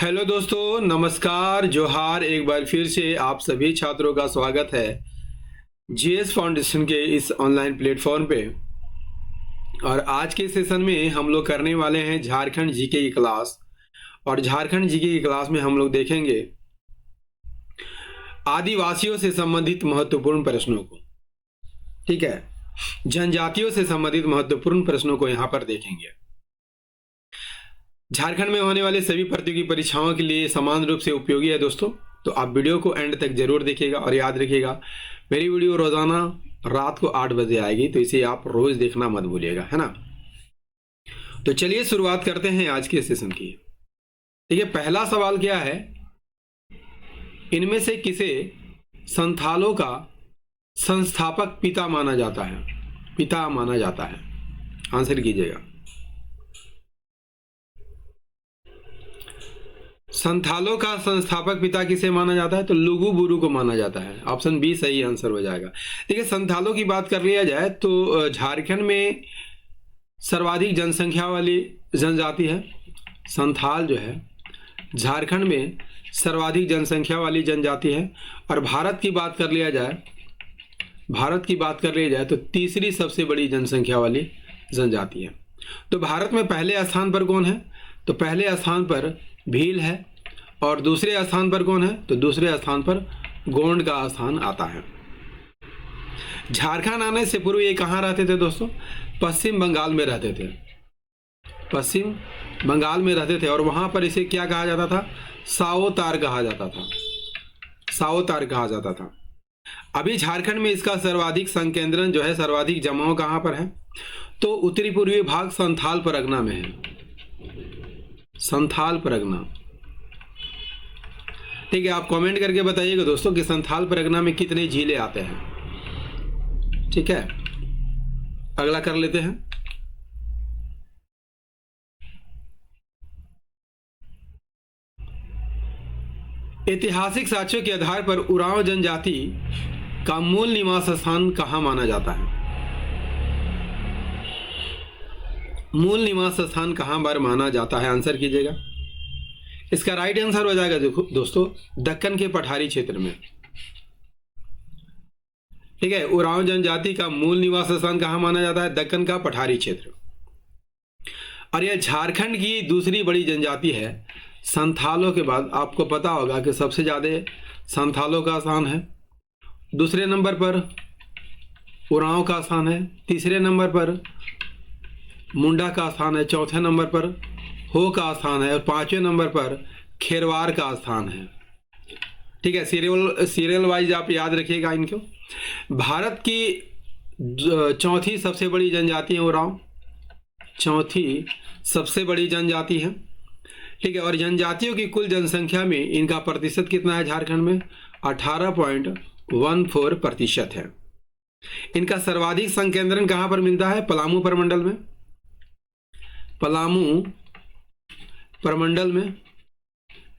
Hello दोस्तों, नमस्कार, जोहार। एक बार फिर से आप सभी छात्रों का स्वागत है जीएस फाउंडेशन के इस ऑनलाइन प्लेटफॉर्म पे। और आज के सेशन में हम लोग करने वाले हैं झारखंड जीके की क्लास। और झारखंड जीके की क्लास में हम लोग देखेंगे आदिवासियों से संबंधित महत्वपूर्ण प्रश्नों को। ठीक है, जनजातियों से संबंधित महत्वपूर्ण प्रश्नों को यहाँ पर देखेंगे। झारखंड में होने वाले सभी प्रतियोगी परीक्षाओं के लिए समान रूप से उपयोगी है दोस्तों, तो आप वीडियो को एंड तक जरूर देखिएगा। और याद रखिएगा, मेरी वीडियो रोजाना रात को 8 बजे आएगी, तो इसे आप रोज देखना मत भूलिएगा, है ना। तो चलिए शुरुआत करते हैं आज के सेशन की। देखिए, पहला सवाल क्या है, इनमें से किसे संथालों का संस्थापक पिता माना जाता है? पिता माना जाता है, आंसर कीजिएगा। संथालों का संस्थापक पिता किसे माना जाता है? तो लुगु बुरु को माना जाता है। ऑप्शन बी सही आंसर हो जाएगा। देखिए, संथालों की बात कर लिया जाए तो झारखंड में सर्वाधिक जनसंख्या वाली जनजाति है संथाल, जो है झारखंड में सर्वाधिक जनसंख्या वाली जनजाति है। और भारत की बात कर लिया जाए तो तीसरी सबसे बड़ी जनसंख्या वाली जनजाति है। तो भारत में पहले स्थान पर कौन है? तो पहले स्थान पर भील है। और दूसरे स्थान पर कौन है? तो दूसरे स्थान पर गोंड का स्थान आता है। झारखंड आने से पूर्व ये कहाँ रहते थे दोस्तों? पश्चिम बंगाल में रहते थे। पश्चिम बंगाल में रहते थे और वहां पर इसे क्या कहा जाता था? साओतार कहा जाता था। साओतार कहा जाता था। अभी झारखंड में इसका सर्वाधिक संकेंद्रण जो है, सर्वाधिक जमाव कहां पर है? तो उत्तरी पूर्वी भाग संथाल परगना में है। संथाल परगना। ठीक है, आप कमेंट करके बताइएगा दोस्तों कि संथाल परगना में कितने जिले आते हैं। ठीक है, अगला कर लेते हैं। ऐतिहासिक साक्ष्यों के आधार पर उरांव जनजाति का मूल निवास स्थान कहां माना जाता है? मूल निवास स्थान कहां पर माना जाता है? आंसर कीजिएगा। इसका राइट आंसर हो जाएगा देखो दोस्तों, दक्कन के पठारी क्षेत्र में। ठीक है, उरांव जनजाति का मूल निवास स्थान कहां माना जाता है? दक्कन का पठारी क्षेत्र। और यह झारखंड की दूसरी बड़ी जनजाति है। संथालों के बाद आपको पता होगा कि सबसे ज्यादा संथालों का स्थान है, दूसरे नंबर पर उरांव का स्थान है, तीसरे नंबर पर मुंडा का स्थान है, चौथे नंबर पर हो का स्थान है और पांचवें नंबर पर खेरवार का स्थान है। ठीक है, सीरियल वाइज आप याद रखिएगा इनको। भारत की चौथी सबसे बड़ी जनजाति है उरांव, चौथी सबसे बड़ी जनजाति है। ठीक है, और जनजातियों की कुल जनसंख्या में इनका प्रतिशत कितना है झारखंड में? 18.14% है। इनका सर्वाधिक संकेंद्रण कहां पर मिलता है? पलामू प्रमंडल में। पलामू प्रमंडल में,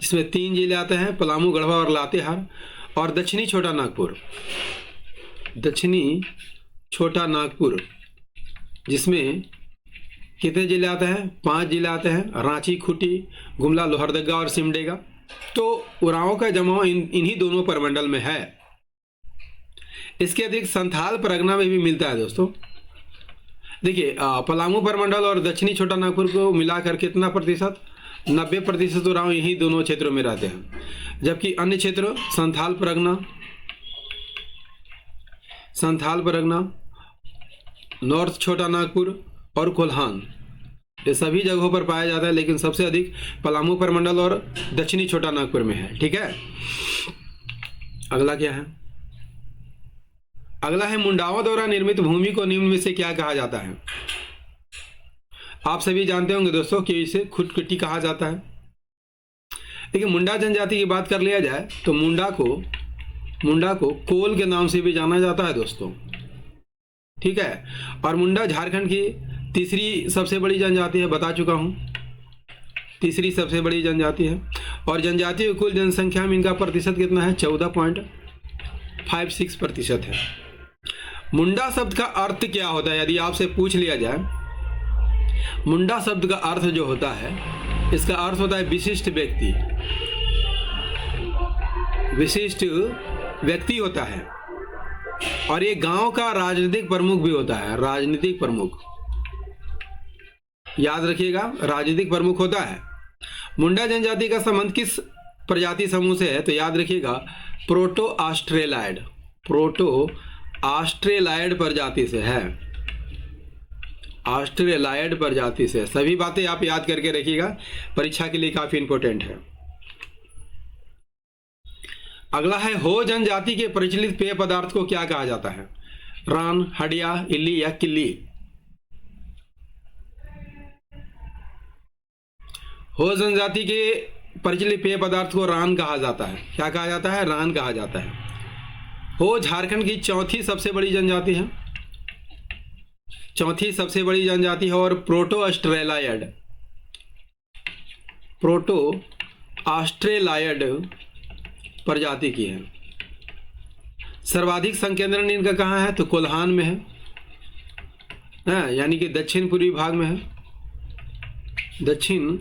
इसमें 3 जिले आते हैं, पलामू, गढ़वा और लातेहार। और दक्षिणी छोटा नागपुर, दक्षिणी छोटा नागपुर, जिसमें कितने जिले आते हैं? 5 जिले आते हैं, रांची, खूंटी, गुमला, लोहरदगा और सिमडेगा। तो उरांव का जमाव इन्हीं दोनों प्रमंडल में है। इसके अतिरिक्त संथाल परगना में भी मिलता है दोस्तों। देखिए, पलामू प्रमंडल और दक्षिणी छोटा नागपुर को मिलाकर कितना प्रतिशत? 90% उरांव यही दोनों क्षेत्रों में रहते हैं। जबकि अन्य क्षेत्र संथाल परगना, नॉर्थ छोटा नागपुर और कोल्हान, ये सभी जगहों पर पाया जाता है, लेकिन सबसे अधिक पलामू प्रमंडल और दक्षिणी छोटा नागपुर में है। ठीक है, अगला क्या है? अगला है, मुंडाओं द्वारा निर्मित भूमि को निम्न में से क्या कहा जाता है? आप सभी जानते होंगे दोस्तों कि इसे खुटकुटी कहा जाता है। देखिए, मुंडा जनजाति की बात कर लिया जाए तो मुंडा को कोल के नाम से भी जाना जाता है दोस्तों। ठीक है, और मुंडा झारखंड की तीसरी सबसे बड़ी जनजाति है, बता चुका हूं, तीसरी सबसे बड़ी जनजाति है। और जनजाति की कुल जनसंख्या में इनका प्रतिशत कितना है? 14.56% है। मुंडा शब्द का अर्थ क्या होता है? यदि आपसे पूछ लिया जाए, मुंडा शब्द का अर्थ जो होता है, इसका अर्थ होता है विशिष्ट व्यक्ति। विशिष्ट व्यक्ति होता है और ये गांव का राजनीतिक प्रमुख भी होता है। राजनीतिक प्रमुख, याद रखिएगा, राजनीतिक प्रमुख होता है। मुंडा जनजाति का संबंध किस प्रजाति समूह से है? तो याद रखिएगा, प्रोटो ऑस्ट्रेलाइड, प्रोटो ऑस्ट्रेलाइड प्रजाति से है। ऑस्ट्रेलाइड प्रजाति से। सभी बातें आप याद करके रखिएगा, परीक्षा के लिए काफी इंपॉर्टेंट है। अगला है, हो जनजाति के प्रचलित पेय पदार्थ को क्या कहा जाता है? रान, हडिया, इल्ली या किल्ली? हो जनजाति के प्रचलित पेय पदार्थ को रान कहा जाता है। क्या कहा जाता है? रान कहा जाता है। हो झारखंड की चौथी सबसे बड़ी जनजाति है, चौथी सबसे बड़ी जनजाति है और प्रोटो ऑस्ट्रेलाइड, प्रोटो ऑस्ट्रेलाइड प्रजाति की है। सर्वाधिक संकेंद्रण इनका कहाँ है? तो कोल्हान में है, यानी कि दक्षिण पूर्वी भाग में है, दक्षिण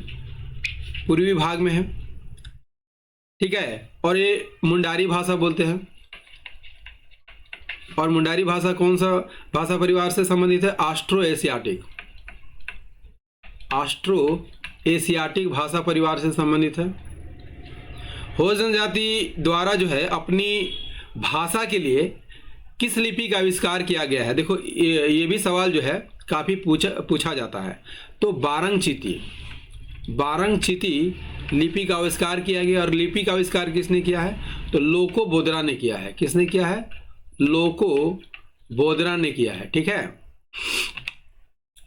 पूर्वी भाग में है, ठीक है। और ये मुंडारी भाषा बोलते हैं। और मुंडारी भाषा कौन सा भाषा परिवार से संबंधित है? ऑस्ट्रो एशियाटिक, ऑस्ट्रो एशियाटिक भाषा परिवार से संबंधित है। हो जनजाति द्वारा जो है अपनी भाषा के लिए किस लिपि का आविष्कार किया गया है? देखो ये भी सवाल जो है काफी पूछा जाता है। तो बारंगचीती, बारंगचीती लिपि का आविष्कार किया गया। और लिपि का आविष्कार किसने किया है? तो लोको बोदरा ने किया है। किसने किया है? लोको बोदरा ने किया है, ठीक है।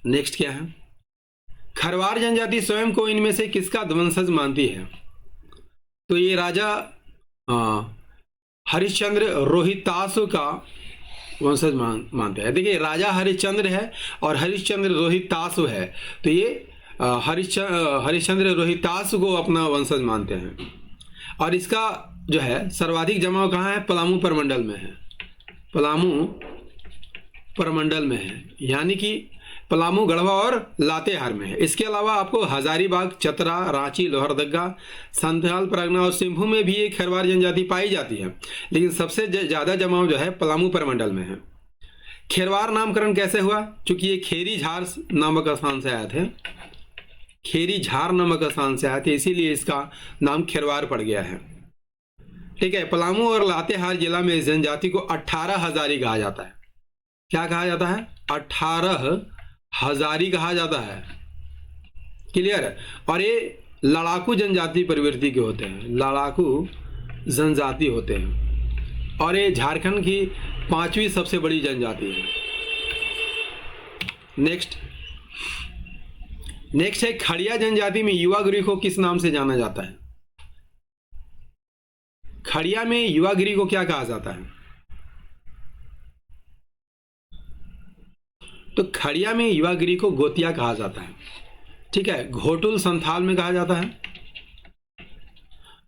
नेक्स्ट क्या है? खरवार जनजाति स्वयं को इनमें से किसका वंशज मानती है? तो ये राजा हरिश्चंद्र रोहितासु का वंशज मानते हैं। देखिए, राजा हरिश्चंद्र है और हरिश्चंद्र रोहितासु है, तो ये हरिश्चंद्र रोहितासु को अपना वंशज मानते हैं। और इसका जो है सर्वाधिक जमाव कहाँ है? पलामू प्रमंडल में है, पलामू प्रमंडल में है, यानी कि पलामू, गढ़वा और लातेहार में है। इसके अलावा आपको हजारीबाग, चतरा, रांची, लोहरदगा, संथाल परगना और सिंहभूम में भी एक खरवार जनजाति पाई जाती है, लेकिन सबसे ज्यादा जमाव जो है पलामू प्रमंडल में है। खेरवार नामकरण कैसे हुआ? चूंकि ये खेरी झार नामक स्थान से आए थे, खेरी झार नामक स्थान से आए थे, इसीलिए इसका नाम खेरवार पड़ गया है, ठीक है। पलामू और लातेहार जिला में इस जनजाति को 18 हजारी कहा जाता है। क्या कहा जाता है? 18 हजारी कहा जाता है, क्लियर। और ये लड़ाकू जनजाति प्रवृत्ति के होते हैं, लड़ाकू जनजाति होते हैं। और ये झारखंड की 5वीं सबसे बड़ी जनजाति है। नेक्स्ट है, खड़िया जनजाति में युवागिरी को किस नाम से जाना जाता है? खड़िया में युवागिरी को क्या कहा जाता है? तो खड़िया में युवागिरी को गोतिया कहा जाता है, ठीक है। घोटुल संथाल में कहा जाता है,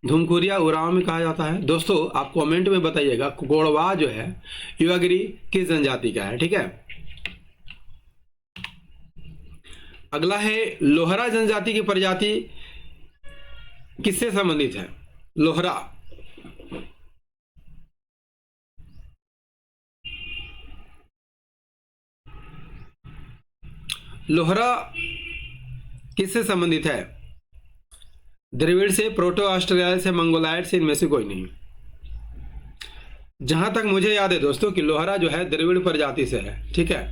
धुमकुरिया उराव में कहा जाता है। दोस्तों आप कमेंट में बताइएगा कोड़वा जो है युवागिरी किस जनजाति का है, ठीक है। अगला है, लोहरा जनजाति की प्रजाति किससे संबंधित है? लोहरा, लोहरा किससे संबंधित है? द्रविड़ से, प्रोटो ऑस्ट्रेलिया से, मंगोलायड से, इनमें से कोई नहीं। जहां तक मुझे याद है दोस्तों कि लोहरा जो है द्रविड़ प्रजाति से है, ठीक है।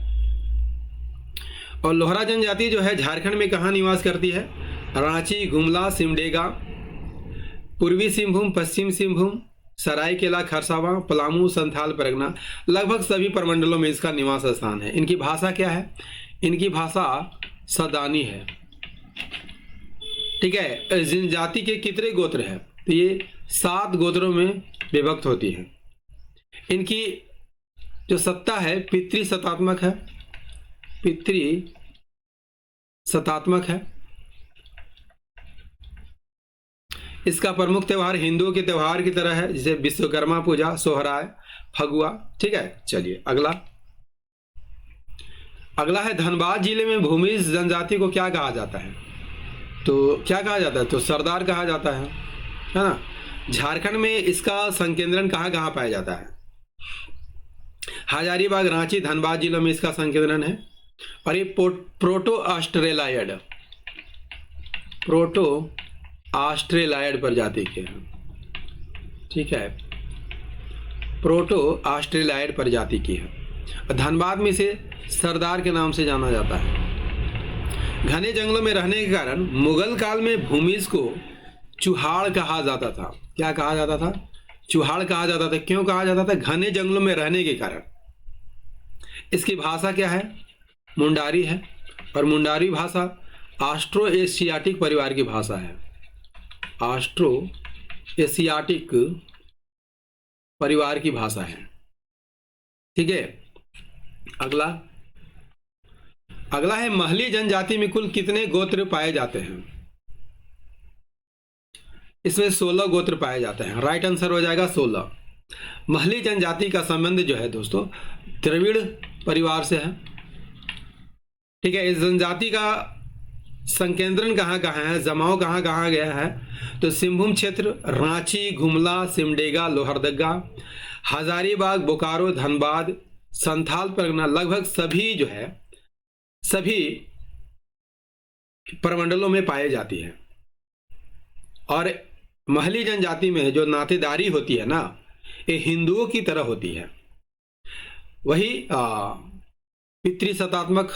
और लोहरा जनजाति जो है झारखंड में कहाँ निवास करती है? रांची, गुमला, सिमडेगा, पूर्वी सिंहभूम, पश्चिम सिंहभूम, सरायकेला, खरसावां, पलामू, संथाल परगना, लगभग सभी प्रमंडलों में इसका निवास स्थान है। इनकी भाषा क्या है? इनकी भाषा सदानी है, ठीक है। जनजाति के कितने गोत्र है? तो ये 7 गोत्रों में विभक्त होती है। इनकी जो सत्ता है पितृ सत्तात्मक है, पितृ सत्तात्मक है। इसका प्रमुख त्यौहार हिंदुओं के त्यौहार की तरह है, जैसे विश्वकर्मा पूजा, सोहराय, फगुआ, ठीक है। चलिए अगला है, धनबाद जिले में भूमिज जनजाति को क्या कहा जाता है? तो क्या कहा जाता है? तो सरदार कहा जाता है ना। झारखंड में इसका संकेंद्रण कहाँ कहाँ पाया जाता है? हजारीबाग, रांची, धनबाद जिलों में इसका संकेंद्रण है। और ये प्रोटो ऑस्ट्रेलाइड प्रजाति के हैं, ठीक है, प्रोटो ऑस्ट्रेलाइड प्रजाति की है। धनबाद में इसे सरदार के नाम से जाना जाता है। घने जंगलों में रहने के कारण मुगल काल में भूमिज को चुहाड़ कहा जाता था। क्या कहा जाता था? चुहाड़ कहा जाता था। क्यों कहा जाता था? घने जंगलों में रहने के कारण। इसकी भाषा क्या है? मुंडारी है। और मुंडारी भाषा ऑस्ट्रो एशियाटिक परिवार की भाषा है। ऑस्ट्रो एशियाटिक परिवार की भाषा है, ठीक है। अगला है महली जनजाति में कुल कितने गोत्र पाए जाते हैं? इसमें 16 गोत्र पाए जाते हैं। राइट आंसर हो जाएगा 16। महली जनजाति का संबंध जो है दोस्तों द्रविड़ परिवार से है, ठीक है। इस जनजाति का संकेंद्रण कहाँ कहाँ है, जमाव कहाँ कहाँ गया है? तो सिंहभूम क्षेत्र, रांची, गुमला, सिमडेगा, लोहरदगा, हजारीबाग, बोकारो, धनबाद, संथाल परगना, लगभग सभी जो है सभी प्रमंडलों में पाई जाती है। और महली जनजाति में जो नातेदारी होती है ना, ये हिंदुओं की तरह होती है। वही पितृसत्तात्मक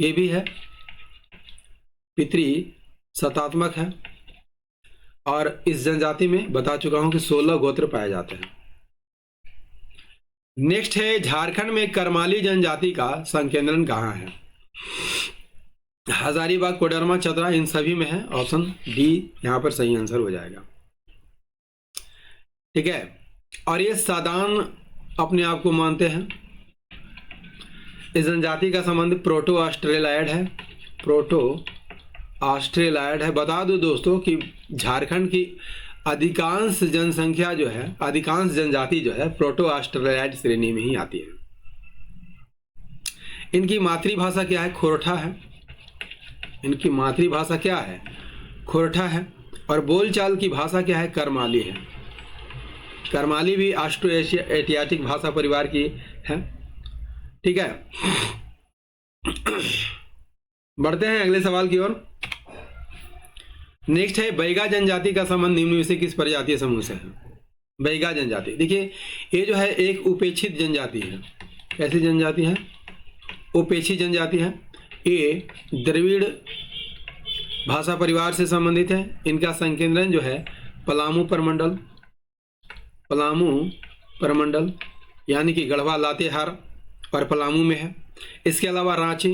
ये भी है, पितृसत्तात्मक है। और इस जनजाति में बता चुका हूं कि 16 गोत्र पाए जाते हैं। नेक्स्ट है झारखंड में करमाली जनजाति का संकेंद्रण कहाँ है? हजारीबाग, कोडरमा, चतरा, इन सभी में है। ऑप्शन डी यहां पर सही आंसर हो जाएगा, ठीक है। और ये सादान अपने आप को मानते हैं। इस जनजाति का संबंध प्रोटो ऑस्ट्रेलाइड है, प्रोटो ऑस्ट्रेलाइड है। बता दूं दोस्तों कि झारखंड की अधिकांश जनसंख्या जो है, अधिकांश जनजाति जो है प्रोटो ऑस्ट्रेलाइड श्रेणी में ही आती है। इनकी मातृभाषा क्या है? खोरठा है। इनकी मातृभाषा क्या है? खोरठा है। और बोलचाल की भाषा क्या है? करमाली है। करमाली भी ऑस्ट्रो एशियाटिक भाषा परिवार की है, ठीक है। बढ़ते हैं अगले सवाल की ओर। नेक्स्ट है बैगा जनजाति का संबंध निम्न में से किस प्रजातीय समूह से है? बैगा जनजाति, देखिए ये जो है एक उपेक्षित जनजाति है। कैसी जनजाति है? उपेक्षित जनजाति है। ये द्रविड़ भाषा परिवार से संबंधित है। इनका संकेंद्रण जो है पलामू परमंडल यानी कि गढ़वा, लातेहार और पलामू में है। इसके अलावा रांची,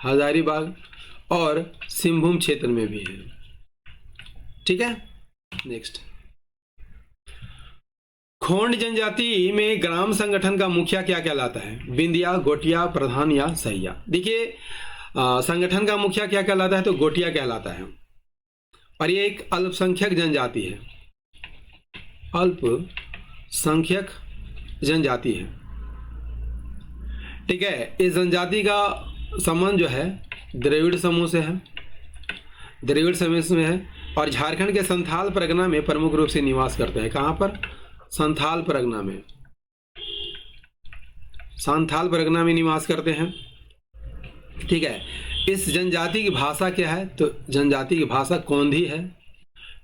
हजारीबाग और सिंहभूम क्षेत्र में भी है, ठीक है। नेक्स्ट, खोंड जनजाति में ग्राम संगठन का मुखिया क्या कहलाता है? बिंदिया, गोटिया, प्रधान या सहिया? देखिए संगठन का मुखिया क्या कहलाता है? तो गोटिया कहलाता है। और ये एक अल्पसंख्यक जनजाति है, अल्पसंख्यक जनजाति है, ठीक है। इस जनजाति का संबंध जो है द्रविड़ समूह से है, द्रविड़ समूह में है। और झारखंड के संथाल परगना में प्रमुख रूप से निवास करते हैं। कहां पर? संथाल परगना में, संथाल परगना में निवास करते हैं, ठीक है। इस जनजाति की भाषा क्या है? तो जनजाति की भाषा कोंधी है।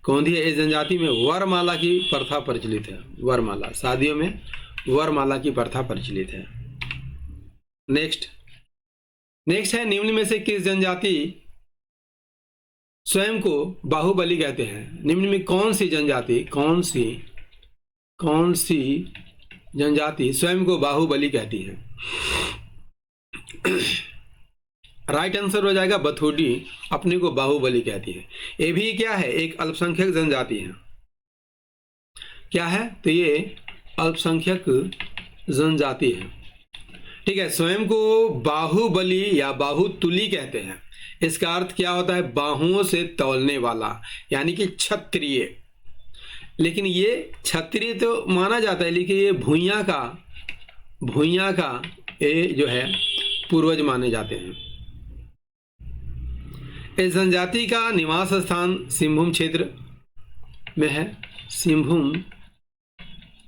कोंधी है। इस जनजाति में वरमाला की प्रथा प्रचलित है। वरमाला, शादियों में वरमाला की प्रथा प्रचलित है। नेक्स्ट है निम्न में से किस जनजाति स्वयं को बाहुबली कहते हैं? निम्न में कौन सी जनजाति स्वयं को बाहुबली कहती है? राइट आंसर हो जाएगा बथुडी अपने को बाहुबली कहती है। ये भी क्या है? एक अल्पसंख्यक जनजाति है। क्या है? तो ये अल्पसंख्यक जनजाति है, ठीक है। स्वयं को बाहुबली या बाहुतुली कहते हैं। इसका अर्थ क्या होता है? बाहुओं से तौलने वाला, यानी कि क्षत्रिय। लेकिन ये क्षत्रिय तो माना जाता है, लेकिन ये भूइयां का ये जो है पूर्वज माने जाते हैं। इस जनजाति का निवास स्थान सिंहभूम क्षेत्र में है। सिंहभूम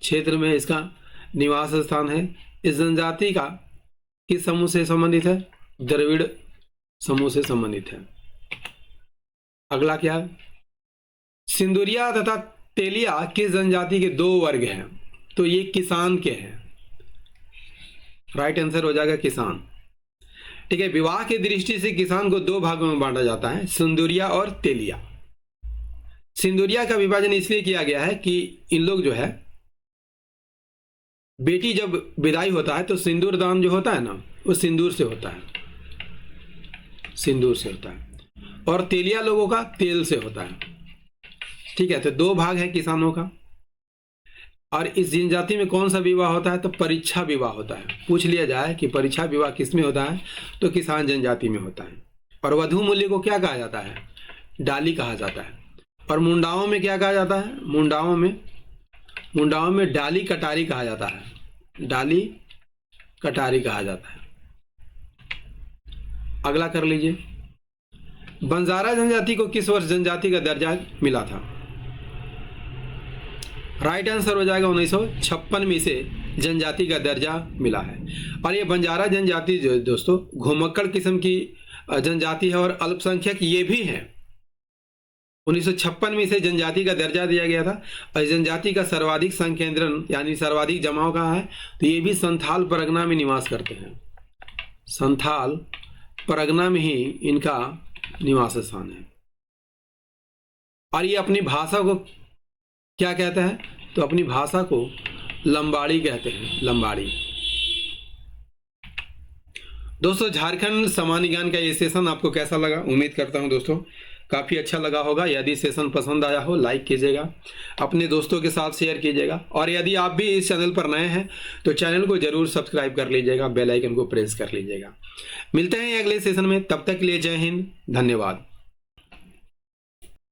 क्षेत्र में इसका निवास स्थान है। इस जनजाति का किस समूह से संबंधित है? द्रविड़ समूह से संबंधित है। अगला क्या है? सिंदुरिया तथा तेलिया किस जनजाति के दो वर्ग हैं? तो ये किसान के हैं। राइट आंसर हो जाएगा किसान। ठीक है, विवाह की दृष्टि से किसान को दो भागों में बांटा जाता है, सिंदुरिया और तेलिया। सिंदुरिया का विभाजन इसलिए किया गया है कि इन लोग जो है, बेटी जब विदाई होता है तो सिंदूर दान जो होता है ना, वो सिंदूर से होता है, सिंदूर से होता है। और तेलिया लोगों का तेल से होता है। ठीक है, तो दो भाग है किसानों का। और इस जनजाति में कौन सा विवाह होता है? तो परीक्षा विवाह होता है। पूछ लिया जाए कि परीक्षा विवाह किस में होता है, तो किसान जनजाति में होता है। और वधू मूल्य को क्या कहा जाता है? डाली कहा जाता है। और मुंडाओं में क्या कहा जाता है? मुंडाओं में डाली कटारी कहा जाता है। डाली कटारी कहा जाता है। अगला कर लीजिए, बंजारा जनजाति को किस वर्ष जनजाति का दर्जा मिला था? राइट आंसर हो जाएगा 1956 में इसे जनजाति का दर्जा मिला है। और ये बंजारा जनजाति जो दोस्तों घुमक्कड़ किस्म की जनजाति है और अल्पसंख्यक ये भी है। 1956 में इसे जनजाति का दर्जा दिया गया था। और जनजाति का सर्वाधिक संकेंद्रण यानी सर्वाधिक जमाव कहाँ है? तो ये भी संथाल परगना में निवास करते हैं। संथाल परगना में ही इनका निवास स्थान है। और ये अपनी भाषा को क्या कहते हैं? तो अपनी भाषा को लंबाड़ी कहते हैं, लंबाड़ी। दोस्तों, झारखंड सामान्य ज्ञान का ये सेशन आपको कैसा लगा? उम्मीद करता हूं दोस्तों काफ़ी अच्छा लगा होगा। यदि सेशन पसंद आया हो लाइक कीजिएगा, अपने दोस्तों के साथ शेयर कीजिएगा। और यदि आप भी इस चैनल पर नए हैं तो चैनल को जरूर सब्सक्राइब कर लीजिएगा, बेल आइकन को प्रेस कर लीजिएगा। मिलते हैं अगले सेशन में, तब तक के लिए जय हिंद, धन्यवाद।